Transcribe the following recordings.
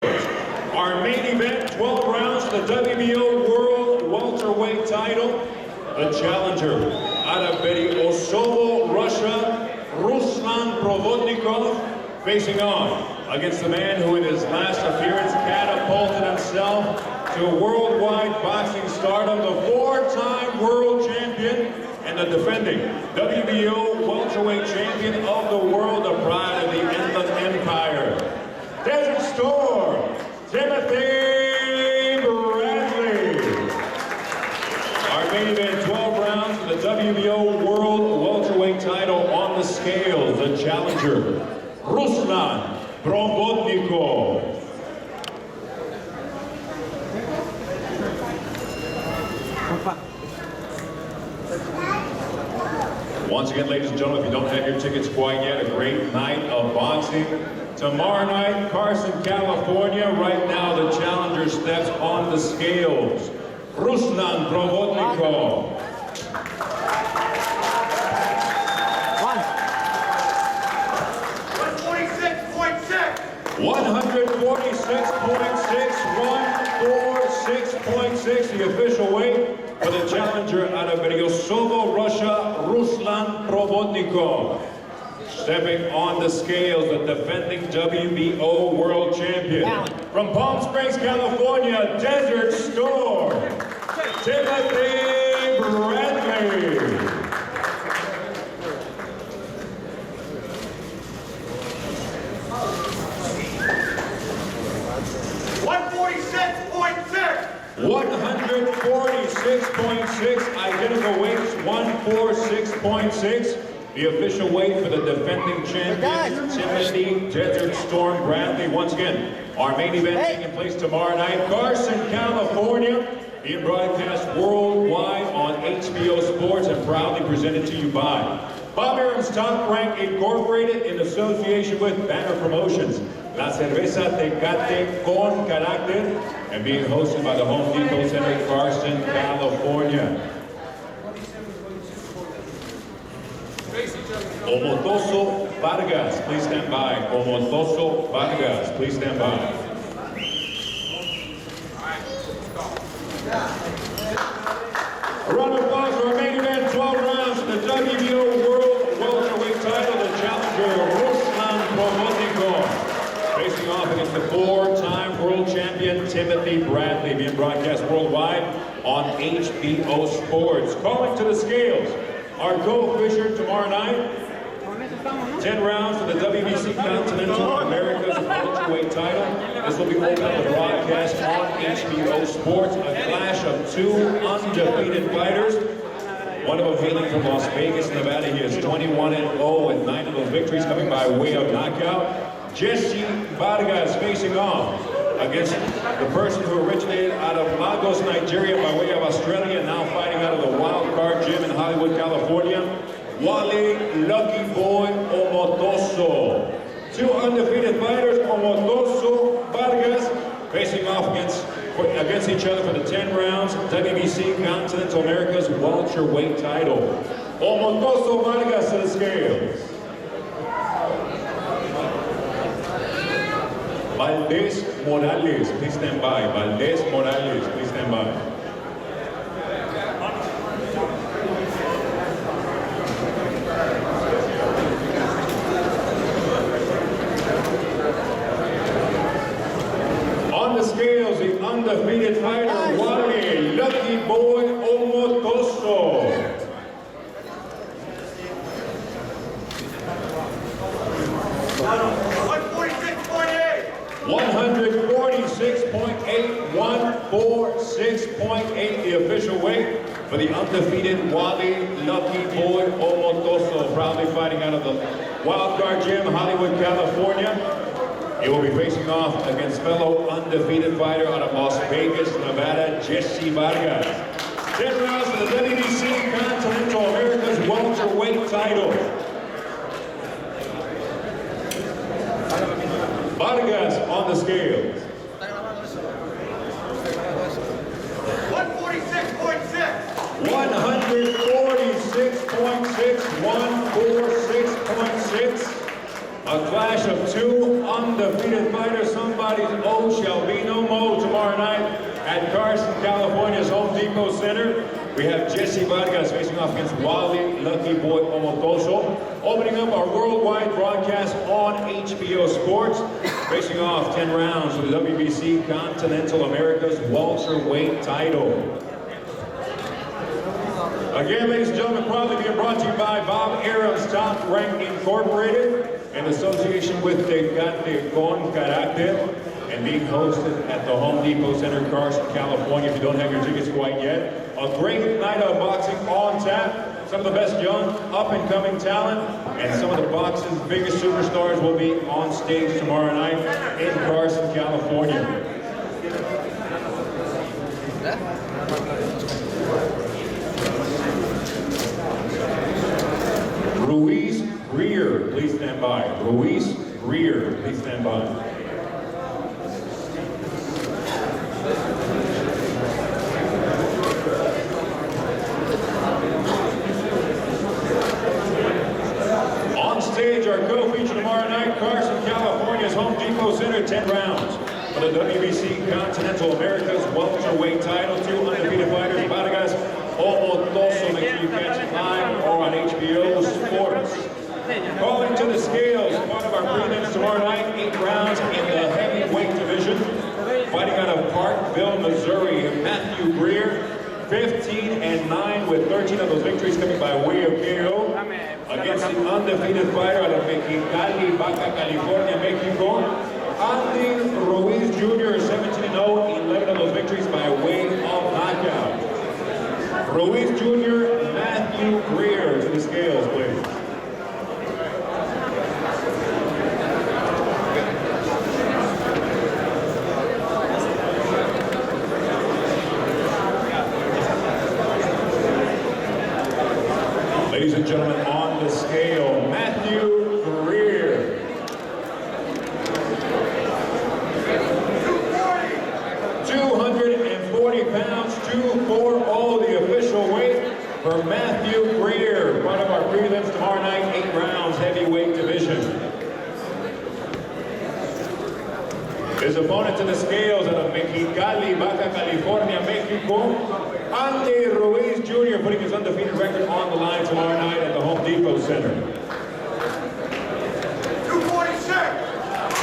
Our main event, 12 rounds for the WBO World Welterweight title. The challenger, out of Kosovo, Russia, Ruslan Provodnikov, facing on against the man who in his last appearance catapulted himself to worldwide boxing stardom, the four-time world champion and the defending WBO Welterweight champion of the world, the pride of the Inland Empire. Desert Storm, Timothy Bradley. Our main event, 12 rounds for the WBO World Welterweight title on the scales. The challenger, Ruslan Provodnikov. Once again, ladies and gentlemen, if you don't have your tickets quite yet, a great night of boxing. Tomorrow night, Carson, California. Right now, the challenger steps on the scales. Ruslan Provodnikov. 146.6, the official weight for the challenger out of Kosovo, Russia, Ruslan Provodnikov. Stepping on the scales, the defending WBO World Champion. From Palm Springs, California, Desert Storm, Timothy Bradley. 146.6, identical weights, 146.6. The official weight for the defending champion, Timothy Desert Storm Bradley. Once again, our main event taking place tomorrow night, Carson, California, being broadcast worldwide on HBO Sports and proudly presented to you by Abrams Top Rank Incorporated in association with Banner Promotions. La Cerveza Tecate con Carácter, and being hosted by the Home Depot Center, Carson, California. Omotoso Vargas, please stand by. Omotoso Vargas, please stand by. A round of applause for our main event, 12 rounds for the WBO World Welterweight title, the challenger, Ruslan Provodnikov. Facing off against the four-time world champion, Timothy Bradley, being broadcast worldwide on HBO Sports. Calling to the scales, our co-fisher tomorrow night, 10 rounds for the WBC Continental America's Welterweight title. This will be open up the broadcast on HBO Sports, a clash of two undefeated fighters. One of them hailing from Las Vegas, Nevada. He is 21-0 with 9 of those victories coming by way of knockout. Jesse Vargas facing off against the person who originated out of Lagos, Nigeria by way of Australia, now fighting out of the Wild Card Gym in Hollywood, California, Wally Lucky Boy Omotoso. Two undefeated fighters, Omotoso, Vargas, facing off against each other for the 10 rounds WBC Continental America's Welterweight title. Omotoso Vargas to the scales. Valdez Morales, please stand by. Valdez Morales, please stand by. On the scales, the undefeated fighter, Wally Lucky Boy Omotoso. 146.8, the official weight for the undefeated Wally Lucky Boy Omotoso, proudly fighting out of the Wild Card Gym, Hollywood, California. He will be facing off against fellow undefeated fighter out of Las Vegas, Nevada, Jesse Vargas. 10 rounds for the WBC Continental America's Welterweight title. Vargas on the scales. 146.6, 146.6. A clash of two undefeated fighters. Somebody's O shall be no more tomorrow night at Carson, California's Home Depot Center. We have Jesse Vargas facing off against Wally Lucky Boy Omotoso. Opening up our worldwide broadcast on HBO Sports. Facing off 10 rounds for the WBC Continental America's welterweight title. Again, ladies and gentlemen, proudly being brought to you by Bob Abrams Top Rank Incorporated in association with Tecate Con Carácter and being hosted at the Home Depot Center, Carson, California. If you don't have your tickets quite yet, a great night of boxing on tap. Some of the best young, up-and-coming talent, and some of the boxing's biggest superstars will be on stage tomorrow night in Carson, California. Ruiz Greer, please stand by. Ruiz Greer, please stand by. On stage, our co-feature tomorrow night, Carson, California's Home Depot Center, 10 rounds. For the WBC Continental America's welterweight title, two undefeated fighters, Vargas Omotoso. Make sure you catch it live or on HBO Sports. Calling to the scales, part of our prelims tomorrow night, 8 rounds in the heavyweight division. Fighting out of Parkville, Missouri, Matthew Greer, 15-9 with 13 of those victories coming by way of KO. Against the undefeated fighter out of Mexicali, Baja California, Mexico, Andy Ruiz Jr., 17-0, 11 of those victories by way of knockout. Ruiz Jr., Matthew Greer to the scales, please. Ladies and gentlemen, on the scale, Matthew Greer. 240 pounds, 240, the official weight for Matthew Greer. Part of our prelims tomorrow night, 8 rounds, heavyweight division. His opponent to the scales out of Mexicali, Baja California, Mexico, Andy Ruiz Jr. putting his undefeated record on the line tomorrow night at the Home Depot Center.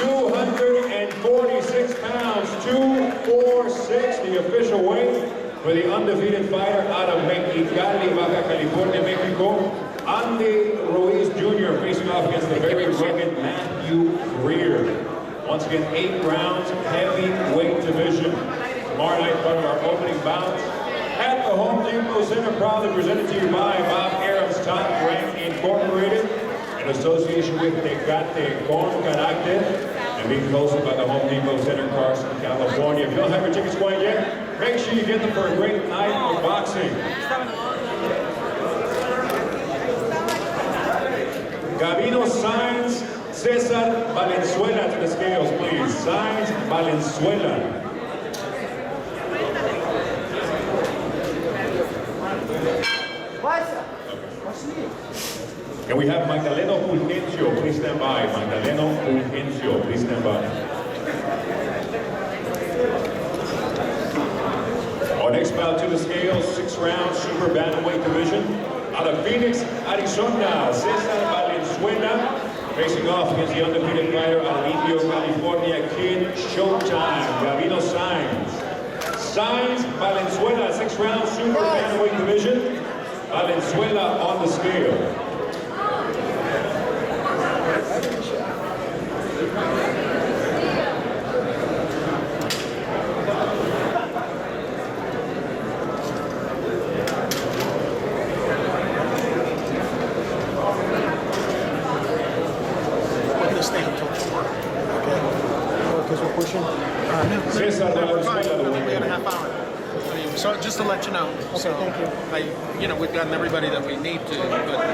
246 pounds, 246, the official weight for the undefeated fighter out of Mexicali, Baja California, Mexico, Andy Ruiz Jr. facing off against the very rugged Matthew Greer. Once again, 8 rounds, heavyweight division. Tomorrow night, part of our opening bout at the Home Depot Center, proudly presented to you by Bob Abrams Top Rank Incorporated in association with Tecate Con Carácter and being hosted by the Home Depot Center, Carson, California. If you don't have your tickets quite yet, make sure you get them for a great night of boxing. Gabino Sainz, Cesar Valenzuela to the scales, please. Sainz Valenzuela. Can we have Magdaleno Fulgencio, please stand by. Magdaleno Fulgencio, please stand by. Our next bout to the scales, 6 rounds, super bantamweight division. Out of Phoenix, Arizona, Cesar Valenzuela, facing off against the undefeated fighter out of Indio, California, Kid Showtime, Gabino Sainz. Sainz Valenzuela, 6 rounds, super bantamweight division. Valenzuela on the scale. Cesar Valenzuela, we got a half hour. So just to let you know. Okay, so, thank you. We've gotten everybody that we need to. But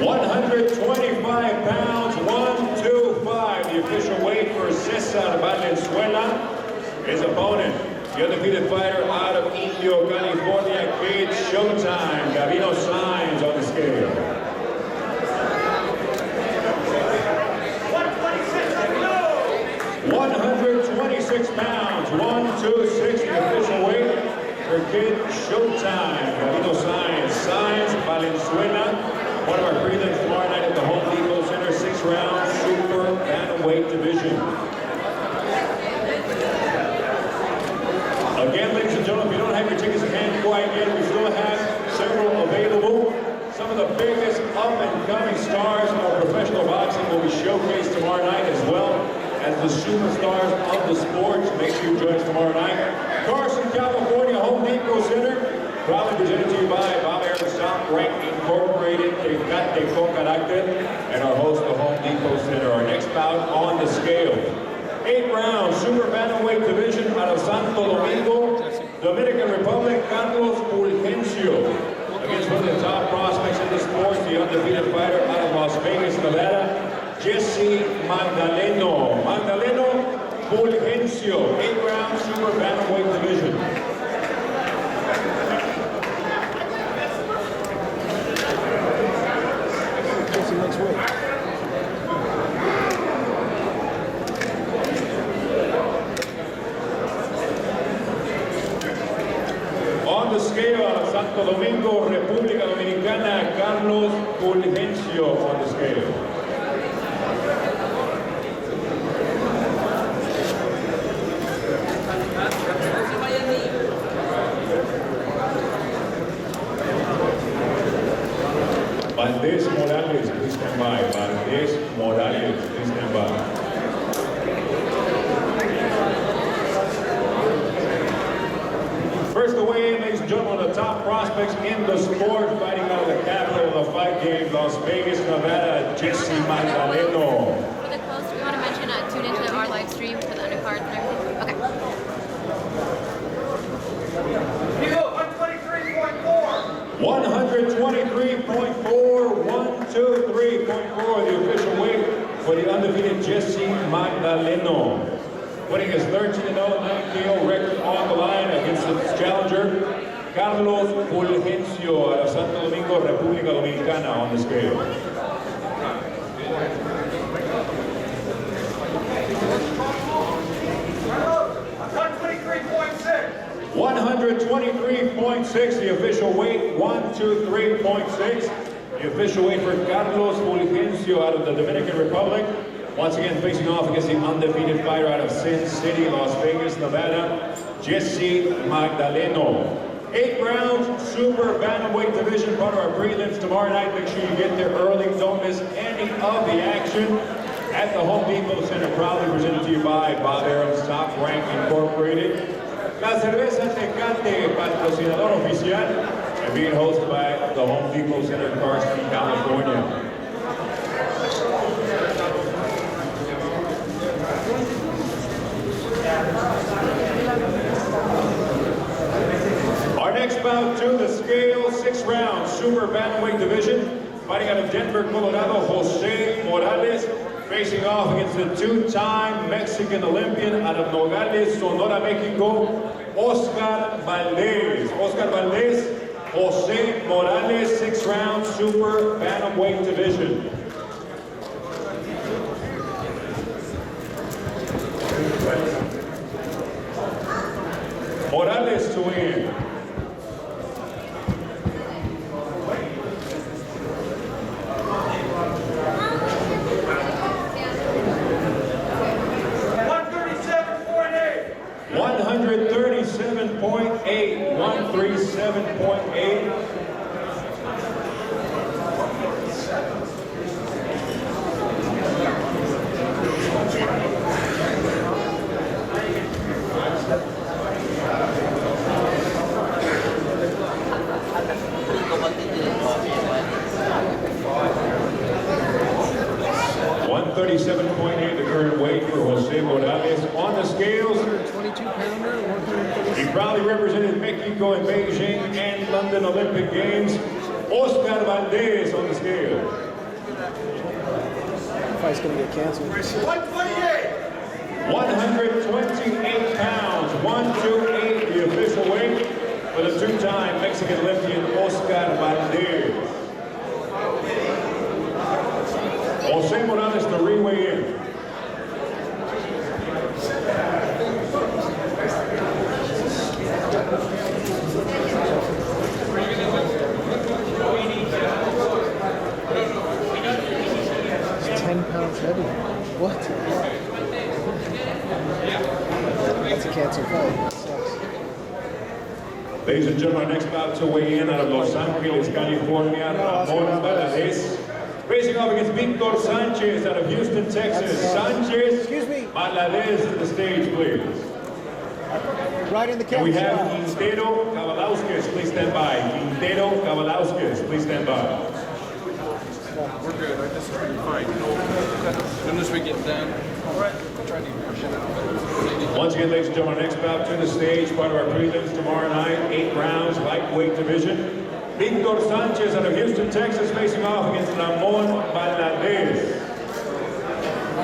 125 pounds, 125, the official weight for Cesar Valenzuela. His opponent, the undefeated fighter out of Indio, California, Kid Showtime, Gabino Sainz on the scale. Kid, Showtime, Galino Science Valenzuela. One of our prelims tomorrow night at the Home Depot Center, 6-round super bantamweight division. Again, ladies and gentlemen, if you don't have your tickets in hand quite yet, we still have several available. Some of the biggest up-and-coming stars of professional boxing will be showcased tomorrow night, as well as the superstars of the sport. Make sure you join us tomorrow night. Carson, California, Home Depot Center. Proudly presented to you by Abrams Top Rank Incorporated, Tecate con Carácter, and our host, the Home Depot Center. Our next bout on the scale. 8-round super bantamweight division out of Santo Domingo, Dominican Republic, Carlos Fulgencio. Against one of the top prospects in the sport, the undefeated fighter out of Las Vegas, Nevada, Jesse Magdaleno. Fulgencio, 8-round super bantamweight division. Next week. On the scale out of Santo Domingo, República Dominicana, Carlos Fulgencio on the scale. Valdez Morales, please stand by. Valdez Morales, please stand by. First away, ladies and gentlemen, the top prospects in the sport, fighting out of the capital of the fight game, Las Vegas, Nevada, Jesse Magdaleno. For the close, we want to mention tune into our live stream for the undercards and everything. Okay. 123.4, 123.4, the official weight for the undefeated Jesse Magdaleno. Winning his 13-0 9KO record on the line against his challenger, Carlos Fulgencio out of Santo Domingo, República Dominicana on the scale. 123.6, the official weight, 123.6. The official weight for Carlos Fulgencio out of the Dominican Republic. Once again, facing off against the undefeated fighter out of Sin City, Las Vegas, Nevada, Jesse Magdaleno. 8-round super bantamweight division, part of our prelims tomorrow night. Make sure you get there early. Don't miss any of the action at the Home Depot Center. Proudly presented to you by Abrams Top Rank Incorporated. La cerveza Tecate, patrocinador oficial, and being hosted by the Home Depot Center in Carson, California. Our next bout to the scale, 6-round super bantamweight division, fighting out of Denver, Colorado, Jose Morales, facing off against the 2-time Mexican Olympian out of Nogales, Sonora, Mexico, Oscar Valdez. Oscar Valdez, Jose Morales, 6-round super bantamweight division. Morales to win. .8, 137.8. .37.8, the current weight for Jose Morales. On the scales, 122-pounder, he proudly represented Mexico in Beijing and London Olympic Games. Oscar Valdez on the scale. The fight's going to get canceled. 128 pounds, 128, the official weight for the 2-time Mexican Olympian Oscar Valdez. Jose Morales to re-weigh in. canceled fight. That sucks. Ladies and gentlemen, our next bout to weigh in out of Los Angeles, California, Ramon Valadez. Facing off against Victor Sanchez out of Houston, Texas. Sanchez, excuse me. Valadez to the stage, please. Right in the And camera. we have Quintero Kavalauskas, please stand by. Quintero Kavalauskas, please stand by. We're good. I just started fine. As soon as we get done, all right. I'll try to push it out. Once again, ladies and gentlemen, our next bout to the stage, part of our prelims tomorrow night, 8 rounds, lightweight division. Victor Sanchez out of Houston, Texas, facing off against Ramon Valadez.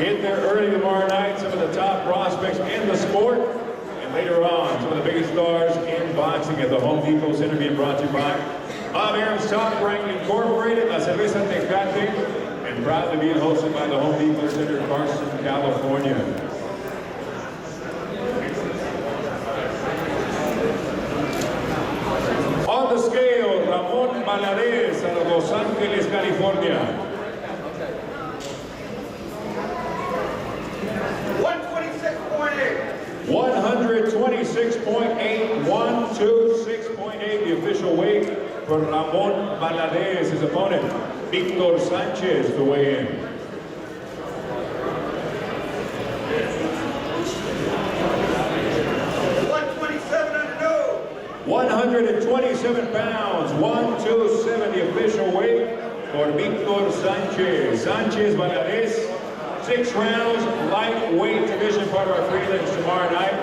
Get there early tomorrow night, some of the top prospects in the sport. And later on, some of the biggest stars in boxing at the Home Depot Center, being brought to you by Abrams Top Rank Incorporated, La Cerveza Tecate, and proudly being hosted by the Home Depot Center, Carson, California. On the scale, Ramon Valadez out of Los Angeles, California. 126.8, 126.8, the official weight for Ramon Valadez, his opponent, Victor Sanchez, to weigh in. 127 pounds, 127, the official weight for Victor Sanchez. Sanchez Valadez, 6 rounds, lightweight division, part of our prelims tomorrow night.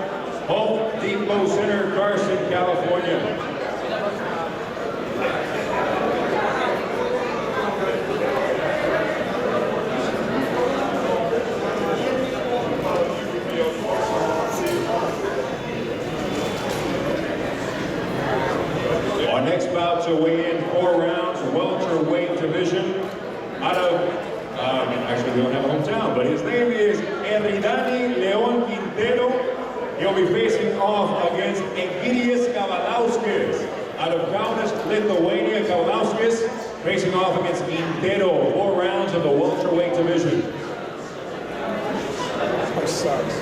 Home Depot Center, Carson, California. Our next bout to weigh in 4 rounds, welterweight division, out of, actually we don't have a hometown, but his name is Eridani Leon Quintero. He'll be facing off against Egidijus Kavalauskas out of Kaunas, Lithuania. Kavalauskas facing off against Quintero, 4 rounds of the welterweight division. That sucks.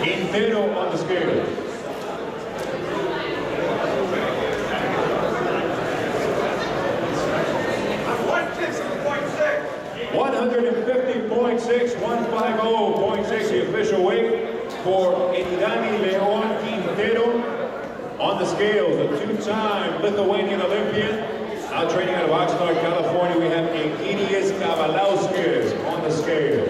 Quintero on the scale. 150.6, 150.6, the official weight for Eridani Leon Quintero. On the scales, the 2-time Lithuanian Olympian. Now training out of Oxnard, California, we have Egidijus Kavalauskas on the scale.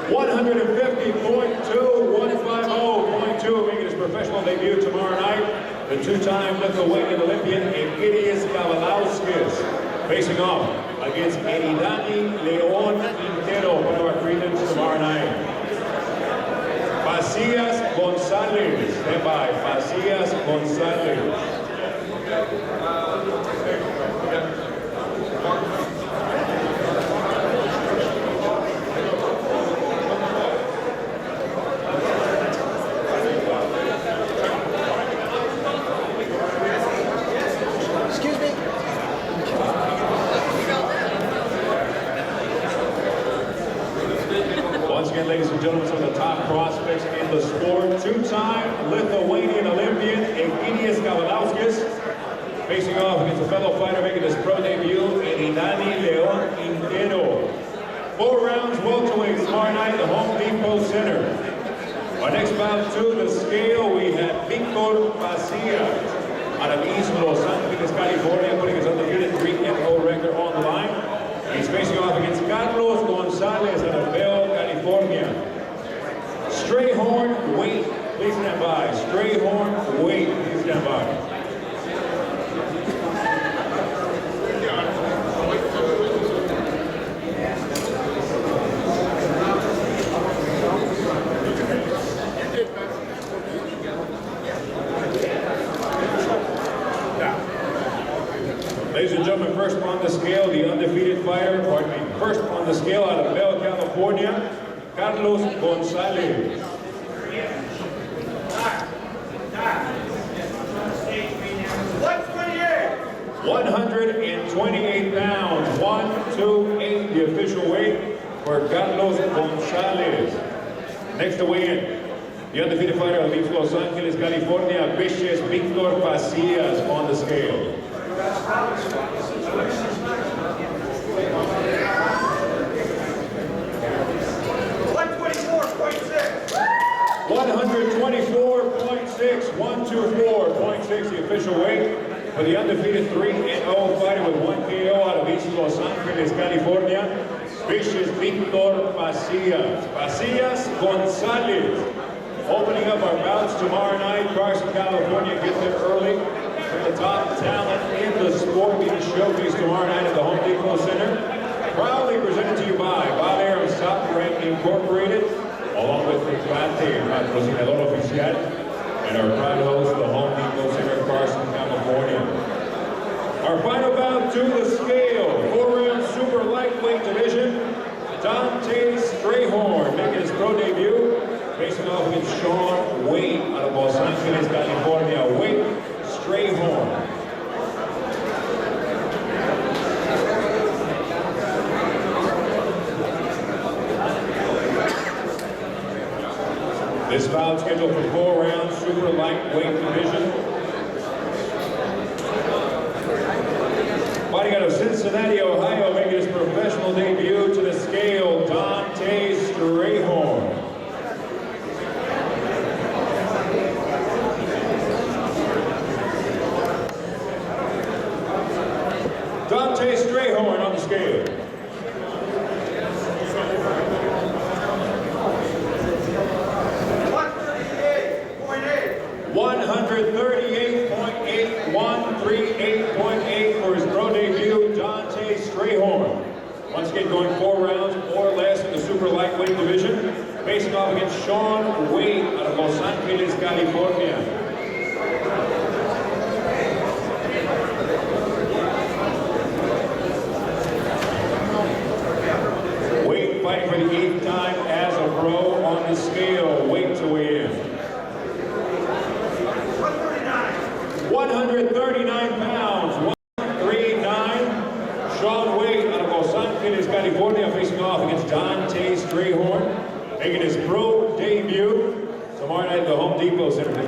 150.2, making his professional debut tomorrow night. The 2-time Lithuanian Olympian, Egidijus Kavalauskas, facing off against Eridani Leon Quintero, one of our prelims tomorrow night. Facias Gonzalez, stand by, Facias Gonzalez. Ladies and gentlemen, some of the top prospects in the sport. 2-time Lithuanian Olympian, Egidijus Kavalauskas, facing off against a fellow fighter making his pro debut, Eridani Leon Quintero. 4 rounds welterweight tomorrow night at the Home Depot Center. Our next bout to the scale, we have Victor Facias out of East Los Angeles, California, putting his undefeated 3-0 record on the line. He's facing off against Carlos Gonzalez out of Bell, California. Strayhorn weight, please stand by. Strayhorn weight, please stand by. Ladies and gentlemen, first on the scale, the undefeated fighter, first on the scale out of Bell, California, Carlos Gonzalez. 128. 128 pounds, 128, the official weight for Carlos Gonzalez. Next to weigh in, the undefeated fighter out of Los Angeles, California, Vicious Victor Pasillas on the scale. 124.6, 124.6, the official weight for the undefeated 3-0 fighter with 1 KO out of East Los Angeles, California, Vicious Victor Pasillas. Pasillas Gonzalez. Opening up our bouts tomorrow night, Carson, California. Get there early. From the top talent in the sport being showcased tomorrow night at the Home Depot Center. Proudly presented to you by Abrams Top Rank Incorporated, along with the patrocinador oficial, and our proud host, the Home Depot Center, Carson, California. Our final bout to the scale, 4-round super lightweight division, Dante Strayhorn making his pro debut, facing off against Sean Wade out of Los Angeles, California. Wade Strayhorn. This bout scheduled for 4-round super lightweight division. Fighting out of Cincinnati, Ohio, making his professional debut to the scale, Dante Strayhorn. Dante Strayhorn on the scale. 138.8, 138.8 for his pro debut, Dante Strayhorn. Once again, going 4 rounds or less in the super lightweight division, facing off against Sean Wade out of Los Angeles, California. Wade fighting for the 8th time as a pro on the scale. Wait to weigh in. 139 pounds, 139. Sean Wade out of Los Angeles, California, facing off against Dante Strayhorn, making his pro debut tomorrow night at the Home Depot Center.